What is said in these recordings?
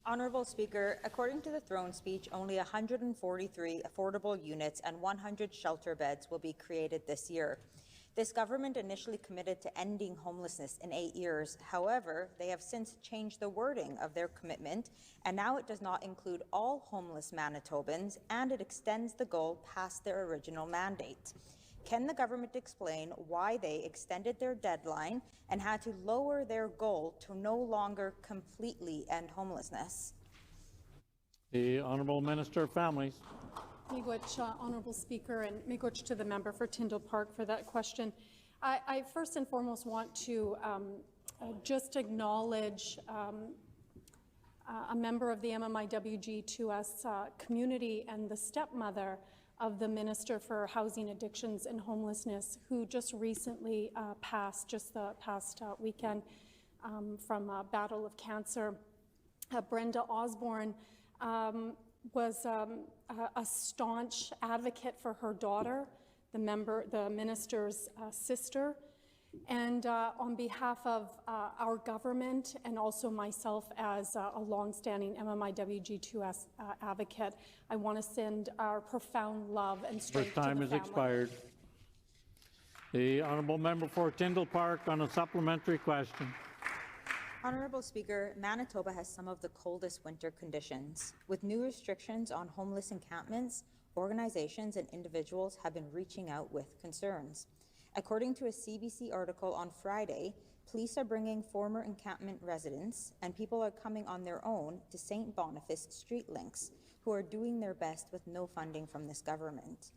Honourable Speaker, according to the throne speech, only 143 affordable units and 100 shelter beds will be created this year. This government initially committed to ending homelessness in 8 years. However, they have since changed the wording of their commitment, and now it does not include all homeless Manitobans, and it extends the goal past their original mandate. Can the government explain why they extended their deadline and had to lower their goal to no longer completely end homelessness? The Honourable Minister of Families. Miigwech, Honourable Speaker, and miigwech to the member for Tyndall Park for that question. I first and foremost want to just acknowledge a member of the MMIWG2S community and the stepmother of the Minister for Housing, Addictions and Homelessness, who just recently passed, just the past weekend, from a battle of cancer. Brenda Osborne was a staunch advocate for her daughter, the minister's sister. And on behalf of our government and also myself as a long-standing MMIWG2S advocate, I want to send our profound love and strength to the family. First time has expired. The Honourable Member for Tyndall Park on a supplementary question. Honourable Speaker, Manitoba has some of the coldest winter conditions. With new restrictions on homeless encampments, organizations and individuals have been reaching out with concerns. According to a CBC article on Friday, police are bringing former encampment residents and people are coming on their own to St. Boniface street links, who are doing their best with no funding from this government.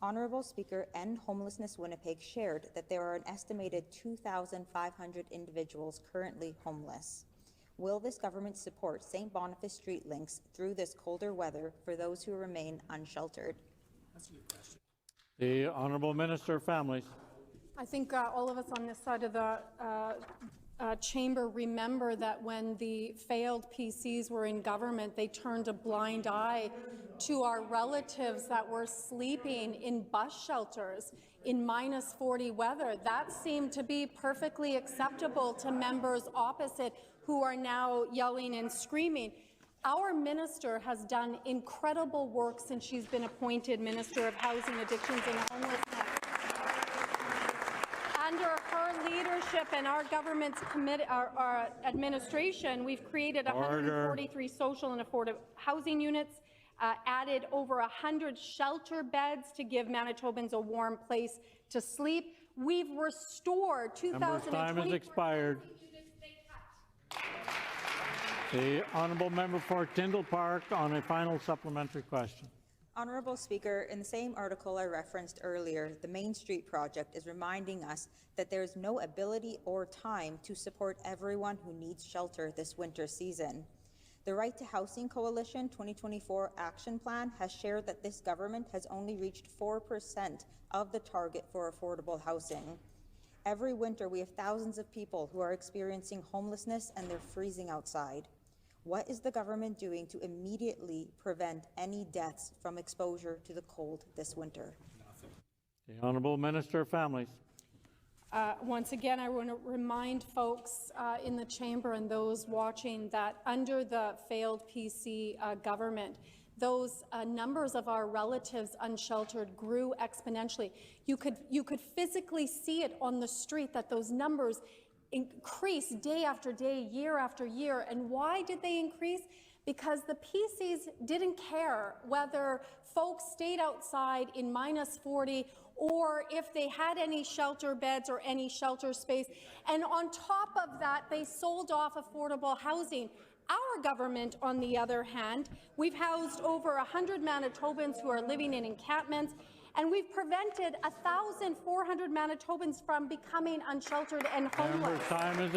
Honourable Speaker, End Homelessness Winnipeg shared that there are an estimated 2,500 individuals currently homeless. Will this government support St. Boniface street links through this colder weather for those who remain unsheltered? The Honourable Minister of Families. I think all of us on this side of the chamber remember that when the failed PCs were in government, they turned a blind eye to our relatives that were sleeping in bus shelters in -40 weather. That seemed to be perfectly acceptable to members opposite who are now yelling and screaming. Our minister has done incredible work since she's been appointed Minister of Housing, Addictions and Homelessness. Under her leadership and our government's our administration, we've created 143 social and affordable housing units, added over 100 shelter beds to give Manitobans a warm place to sleep. We've restored 2,024 time has expired. The Honourable Member for Tyndall Park on a final supplementary question. Honourable Speaker, in the same article I referenced earlier, the Main Street Project is reminding us that there is no ability or time to support everyone who needs shelter this winter season. The Right to Housing Coalition 2024 Action Plan has shared that this government has only reached 4% of the target for affordable housing. Every winter, we have thousands of people who are experiencing homelessness and they're freezing outside. What is the government doing to immediately prevent any deaths from exposure to the cold this winter? The Honourable Minister of Families. Once again, I want to remind folks in the chamber and those watching that under the failed PC government, those numbers of our relatives unsheltered grew exponentially. You could physically see it on the street that those numbers increase day after day, year after year. And why did they increase? Because the PCs didn't care whether folks stayed outside in -40 or if they had any shelter beds or any shelter space. And on top of that, they sold off affordable housing. Our government, on the other hand, we've housed over 100 Manitobans who are living in encampments, and we've prevented 1,400 Manitobans from becoming unsheltered and homeless. Time is